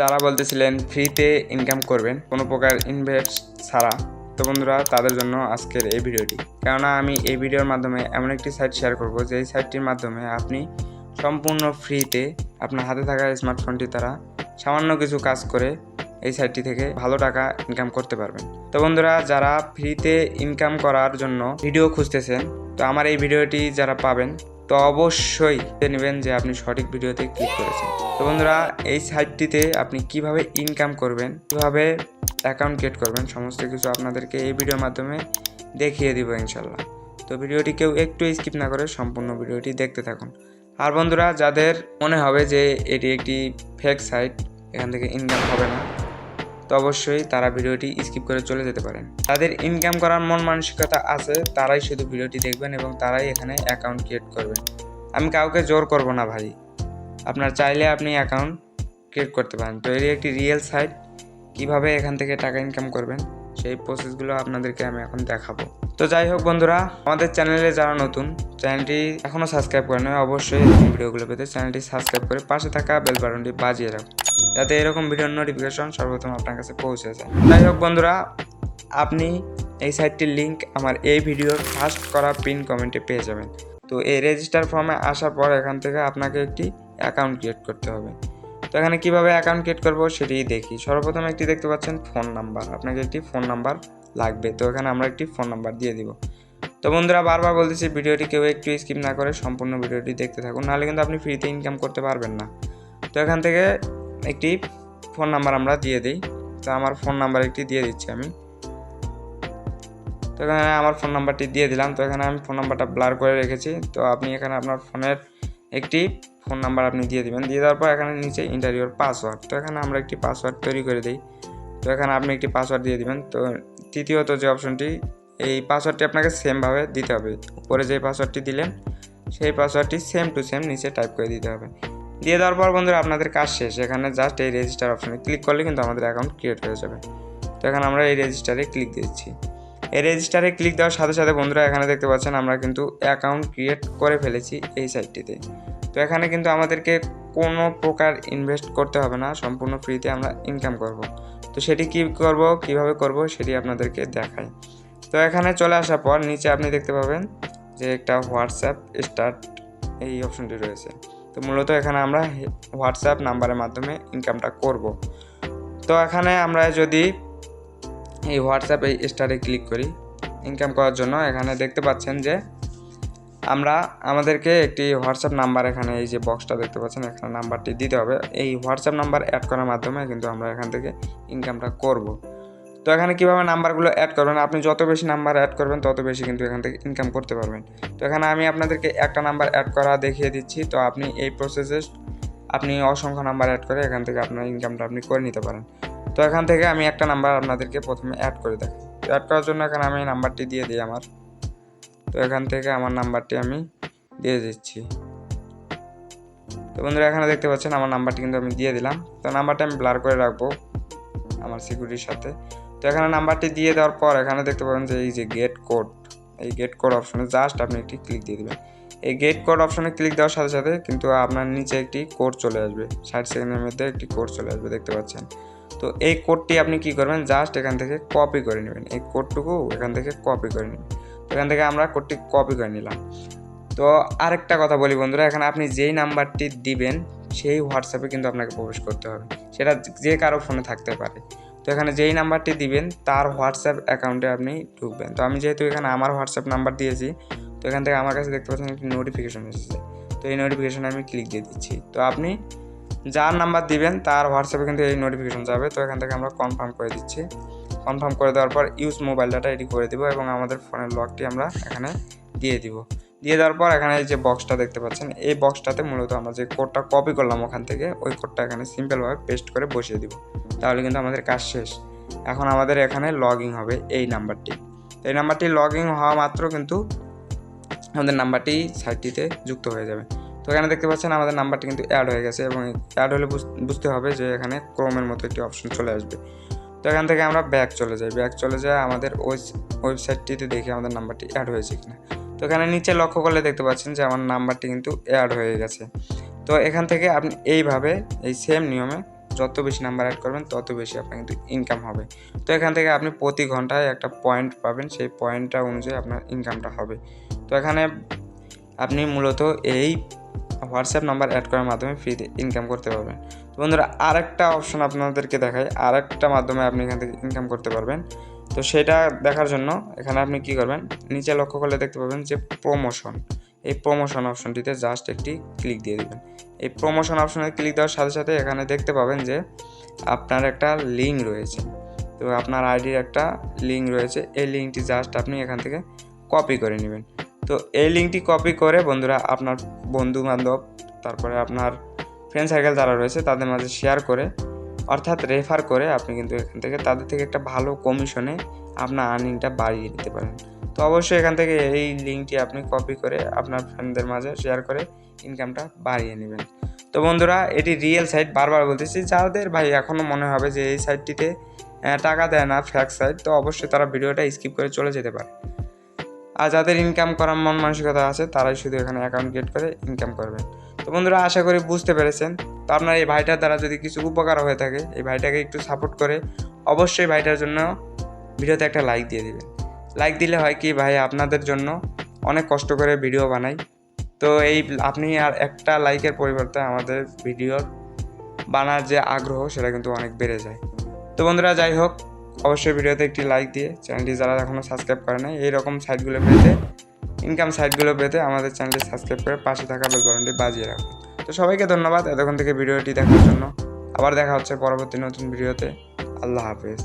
যারা বলতেছিলেন ফ্রিতে ইনকাম করবেন কোনো প্রকার ইনভেস্ট ছাড়া, তো বন্ধুরা তাদের জন্য আজকের এই ভিডিওটি। কেননা আমি এই ভিডিওর মাধ্যমে এমন একটি সাইট শেয়ার করব যেই সাইটটির মাধ্যমে আপনি সম্পূর্ণ ফ্রিতে আপনার হাতে থাকা স্মার্টফোনটি দ্বারা সামান্য কিছু কাজ করে এই সাইটটি থেকে ভালো টাকা ইনকাম করতে পারবেন। তো বন্ধুরা, যারা ফ্রিতে ইনকাম করার জন্য ভিডিও খুঁজতেছেন, তো আমার এই ভিডিওটি যারা পাবেন তো অবশ্যই নেবেন যে আপনি সঠিক ভিডিওতে ক্লিক করেছেন। তো বন্ধুরা, এই সাইটটিতে আপনি কিভাবে ইনকাম করবেন, কিভাবে অ্যাকাউন্ট ক্রিয়েট করবেন, সমস্ত কিছু আপনাদেরকে এই ভিডিওর মাধ্যমে দেখিয়ে দিব ইনশাল্লাহ। তো ভিডিওটি কেউ একটু স্কিপ না করে সম্পূর্ণ ভিডিওটি দেখতে থাকুন। আর বন্ধুরা, যাদের মনে হবে যে এটি একটি ফেক সাইট, এখান থেকে ইনকাম হবে না, তো অবশ্যই তারা ভিডিওটি স্কিপ করে চলে যেতে পারেন। তাদের ইনকাম করার মন মানসিকতা আছে, তারাই শুধু ভিডিওটি দেখবেন এবং তারাই এখানে অ্যাকাউন্ট ক্রিয়েট করবেন। আমি কাউকে জোর করব না ভাই, আপনার চাইলে আপনি অ্যাকাউন্ট ক্রিয়েট করতে পারেন। তো এর একটি রিয়েল সাইট, কিভাবে এখান থেকে টাকা ইনকাম করবেন সেই প্রসেসগুলো আপনাদেরকে আমি এখন দেখাবো। তো যাই হোক বন্ধুরা, আমাদের চ্যানেলে যারা নতুন, চ্যানেলটি এখনও সাবস্ক্রাইব করেন, অবশ্যই এরকম ভিডিওগুলো পেতে চ্যানেলটি সাবস্ক্রাইব করে পাশে থাকা বেল বাটনটি বাজিয়ে রাখুন, যাতে এরকম ভিডিওর নোটিফিকেশন সর্বপ্রথম আপনার কাছে পৌঁছে যায়। যাই হোক বন্ধুরা, আপনি এই সাইটটির লিঙ্ক আমার এই ভিডিওর ফার্স্ট করা পিন কমেন্টে পেয়ে যাবেন। তো এই রেজিস্টার ফর্মে আসার পর এখান থেকে আপনাকে একটি অ্যাকাউন্ট ক্রিয়েট করতে হবে। তো এখানে কীভাবে অ্যাকাউন্ট ক্রিয়েট করবো সেটাই দেখি। সর্বপ্রথম একটি দেখতে পাচ্ছেন ফোন নাম্বার, আপনাকে একটি ফোন নাম্বার লাগবে। তো এখানে আমরা একটি ফোন নাম্বার দিয়ে দিব। তো বন্ধুরা, বারবার বলতেছি ভিডিওটি কেউ একটু স্কিপ না করে সম্পূর্ণ ভিডিওটি দেখতে থাকুন, নাহলে কিন্তু আপনি ফ্রিতে ইনকাম করতে পারবেন না। তো এখান থেকে একটি ফোন নাম্বার আমরা দিয়ে দিই। তো আমার ফোন নাম্বার একটি দিয়ে দিচ্ছি আমি। তো এখানে আমার ফোন নাম্বারটি দিয়ে দিলাম। তো এখানে আমি ফোন নাম্বারটা ব্লার করে রেখেছি। তো আপনি এখানে আপনার ফোনের একটি ফোন নাম্বার আপনি দিয়ে দিবেন। দিয়ে দেওয়ার পর এখানে নিচে এন্টার ইওর পাসওয়ার্ড, তো এখানে আমরা একটি পাসওয়ার্ড তৈরি করে দিই। তো এখানে আপনি একটি পাসওয়ার্ড দিয়ে দিবেন। তো তৃতীয়ত যে অপশনটি, এই পাসওয়ার্ডটি আপনাকে সেমভাবে দিতে হবে। উপরে যে পাসওয়ার্ডটি দিলেন সেই পাসওয়ার্ডটি সেম টু সেম নিচে টাইপ করে দিতে হবে। দিয়ে দেওয়ার পর বন্ধুরা, আপনাদের কাজ শেষ। এখানে জাস্ট এই রেজিস্টার অপশনে ক্লিক করলে কিন্তু আমাদের অ্যাকাউন্ট ক্রিয়েট হয়ে যাবে। তো এখানে আমরা এই রেজিস্টারে ক্লিক দিচ্ছি। এই রেজিস্টারে ক্লিক দেওয়ার সাথে সাথে বন্ধুরা, এখানে দেখতে পাচ্ছেন আমরা কিন্তু অ্যাকাউন্ট ক্রিয়েট করে ফেলেছি এই সাইটটিতে। তো এখানে কিন্তু আমাদেরকে কোনো প্রকার ইনভেস্ট করতে হবে না, সম্পূর্ণ ফ্রিতে আমরা ইনকাম করব। তো সেটি কিভাবে করব সেটি আপনাদেরকে দেখাই। তো এখানে চলে আসার পর নিচে আপনি দেখতে পাবেন যে একটা হোয়াটসঅ্যাপ স্টার্ট এই অপশনটি রয়েছে। তো মূলত এখানে আমরা হোয়াটসঅ্যাপ নাম্বারের মাধ্যমে ইনকামটা করব। তো এখানে আমরা যদি এই হোয়াটসঅ্যাপ এই স্টারে ক্লিক করি ইনকাম করার জন্য, এখানে দেখতে পাচ্ছেন যে আমাদেরকে একটি হোয়াটসঅ্যাপ নাম্বার, এখানে এই যে বক্সটা দেখতে পাচ্ছেন, এখানে নাম্বারটি দিতে হবে। এই হোয়াটসঅ্যাপ নাম্বার অ্যাড করার মাধ্যমে কিন্তু আমরা এখান থেকে ইনকামটা করব। তো এখানে কীভাবে নাম্বারগুলো অ্যাড করবেন, আপনি যত বেশি নাম্বার অ্যাড করবেন তত বেশি কিন্তু এখান থেকে ইনকাম করতে পারবেন। তো এখানে আমি আপনাদেরকে একটা নাম্বার অ্যাড করা দেখিয়ে দিচ্ছি। তো আপনি এই প্রসেসে আপনি অসংখ্য নাম্বার অ্যাড করে এখান থেকে আপনার ইনকামটা আপনি করে নিতে পারেন। তো এখান থেকে আমি একটা নাম্বার আপনাদেরকে প্রথমে অ্যাড করে দেখাই। তো অ্যাড করার জন্য এখানে আমি নাম্বারটি দিয়ে দিই আমার। তো এখান থেকে আমার নাম্বারটি আমি দিয়ে দিচ্ছি। তো বন্ধুরা, এখানে দেখতে পাচ্ছেন আমার নাম্বারটি কিন্তু আমি দিয়ে দিলাম। তো নাম্বারটা আমি ব্লার করে রাখবো আমার সিকিউরিটির সাথে। তো এখানে নাম্বারটি দিয়ে দেওয়ার পর এখানে দেখতে পাবেন যে এই যে গেট কোড, এই গেট কোড অপশনে জাস্ট আপনি একটি ক্লিক দিয়ে দেবেন। এই গেট কোড অপশনে ক্লিক দেওয়ার সাথে সাথে কিন্তু আপনার নিচে একটি কোড চলে আসবে, 60 সেকেন্ডের মধ্যে একটি কোড চলে আসবে, দেখতে পাচ্ছেন। তো এই কোডটি আপনি কি করবেন, জাস্ট এখান থেকে কপি করে নেবেন। এই কোডটুকু এখান থেকে কপি করে নেবেন। এখান থেকে আমরা কোডটি কপি করে নিলাম। তো আরেকটা কথা বলি বন্ধুরা, এখানে আপনি যেই নাম্বারটি দিবেন সেই হোয়াটসঅ্যাপে কিন্তু আপনাকে প্রবেশ করতে হবে, সেটা যে কারো ফোনে থাকতে পারে। তো এখানে যেই নাম্বারটি দিবেন তার হোয়াটসঅ্যাপ অ্যাকাউন্টে আপনি ঢুকবেন। তো আমি যেহেতু এখানে আমার হোয়াটসঅ্যাপ নাম্বার দিয়েছি, তো এখান থেকে আমার কাছে দেখতে পাচ্ছেন একটি নোটিফিকেশন এসেছে। তো এই নোটিফিকেশনে আমি ক্লিক দিয়ে দিচ্ছি। তো আপনি যার নাম্বার দিবেন তার হোয়াটসঅ্যাপে কিন্তু এই নোটিফিকেশন যাবে। তো এখান থেকে আমরা কনফার্ম করে দিচ্ছি। কনফার্ম করে দেওয়ার পর ইউজ মোবাইল ডাটা এটি করে দেবো এবং আমাদের ফোনের লকটি আমরা এখানে দিয়ে দিব। দিয়ে দেওয়ার পর এখানে এই যে বক্সটা দেখতে পাচ্ছেন, এই বক্সটাতে মূলত আমরা যে কোডটা কপি করলাম ওখান থেকে, ওই কোডটা এখানে সিম্পলভাবে পেস্ট করে বসিয়ে দিব। তাহলে কিন্তু আমাদের কাজ শেষ। এখন আমাদের এখানে লগ ইন হবে এই নাম্বারটি। এই নাম্বারটি লগ ইন হওয়া মাত্র কিন্তু আমাদের নাম্বারটি সাইটটিতে যুক্ত হয়ে যাবে। তো এখানে দেখতে পাচ্ছেন আমাদের নাম্বারটি কিন্তু অ্যাড হয়ে গেছে এবং অ্যাড হলে বুঝতে হবে যে এখানে ক্রোমের মতো একটি অপশন চলে আসবে। তো এখান থেকে আমরা ব্যাক চলে যাই আমাদের ওয়েবসাইটটিতে দেখি আমাদের নাম্বারটি অ্যাড হয়েছে কিনা। তো এখানে নিচে লক্ষ্য করলে দেখতে পাচ্ছেন যে আমার নাম্বারটি কিন্তু অ্যাড হয়ে গেছে। তো এখান থেকে আপনি এইভাবে এই সেম নিয়মে যত বেশি নাম্বার অ্যাড করবেন তত বেশি আপনার কিন্তু ইনকাম হবে। তো এখান থেকে আপনি প্রতি ঘন্টায় একটা পয়েন্ট পাবেন, সেই পয়েন্টটা অনুযায়ী আপনার ইনকামটা হবে। তো এখানে আপনি মূলত এই হোয়াটসঅ্যাপ নাম্বার অ্যাড করার মাধ্যমে ফ্রিতে ইনকাম করতে পারবেন। তো বন্ধুরা আরেকটা অপশন আপনাদেরকে দেখাই, আরেকটা মাধ্যমে আপনি এখান থেকে ইনকাম করতে পারবেন। তো সেটা দেখার জন্য এখানে আপনি কি করবেন, নিচে লক্ষ্য করলে দেখতে পাবেন যে প্রমোশন, এই প্রমোশন অপশনটিতে জাস্ট একটি ক্লিক দিয়ে দেবেন। এই প্রমোশন অপশনে ক্লিক দেওয়ার সাথে সাথে এখানে দেখতে পাবেন যে আপনার একটা লিঙ্ক রয়েছে। তো আপনার আইডির একটা লিঙ্ক রয়েছে, এই লিঙ্কটি জাস্ট আপনি এখান থেকে কপি করে নেবেন। তো এই লিঙ্কটি কপি করে বন্ধুরা আপনার বন্ধু বান্ধব, তারপরে আপনার ফ্রেন্ড সার্কেল যারা রয়েছে তাদের মাঝে শেয়ার করে, অর্থাৎ রেফার করে আপনি কিন্তু এখান থেকে তাদের থেকে একটা ভালো কমিশনে আপনার আর্নিংটা বাড়িয়ে দিতে পারেন। তো অবশ্যই এখান থেকে এই লিঙ্কটি আপনি কপি করে আপনার ফ্রেন্ডদের মাঝে শেয়ার করে ইনকামটা বাড়িয়ে নেবেন। তো বন্ধুরা এটি রিয়েল সাইট, বারবার বলতেছি, যাদের ভাই এখনও মনে হবে যে এই সাইটটিতে টাকা দেয় না, ফ্যাক সাইট, তো অবশ্যই তারা ভিডিওটা স্কিপ করে চলে যেতে পারে। আর যাদের ইনকাম করার মন মানসিকতা আছে তারাই শুধু এখানে অ্যাকাউন্ট ক্রিয়েট করে ইনকাম করবেন। তো বন্ধুরা আশা করি বুঝতে পেরেছেন। তো আপনার এই ভাইটার দ্বারা যদি কিছু উপকার হয়ে থাকে, এই ভাইটাকে একটু সাপোর্ট করে অবশ্যই ভাইটার জন্য ভিডিওতে একটা লাইক দিয়ে দেবেন। লাইক দিলে হয় কি ভাই, আপনাদের জন্য অনেক কষ্ট করে ভিডিও বানাই, তো এই আপনি আর একটা লাইকের পরিবর্তে আমাদের ভিডিওর বানার যে আগ্রহ সেটা কিন্তু অনেক বেড়ে যায়। তো বন্ধুরা যাই হোক, অবশ্যই ভিডিওতে একটি লাইক দিয়ে চ্যানেলটি যারা এখনও সাবস্ক্রাইব করে নাই, এইরকম সাইটগুলো পেতে, ইনকাম সাইটগুলো পেতে আমাদের চ্যানেলটি সাবস্ক্রাইব করে পাশে থাকা বেল বাটনটি বাজিয়ে রাখুন। তো সবাইকে ধন্যবাদ এতক্ষণ থেকে ভিডিওটি দেখার জন্য। আবার দেখা হচ্ছে পরবর্তী নতুন ভিডিওতে। আল্লাহ হাফেজ।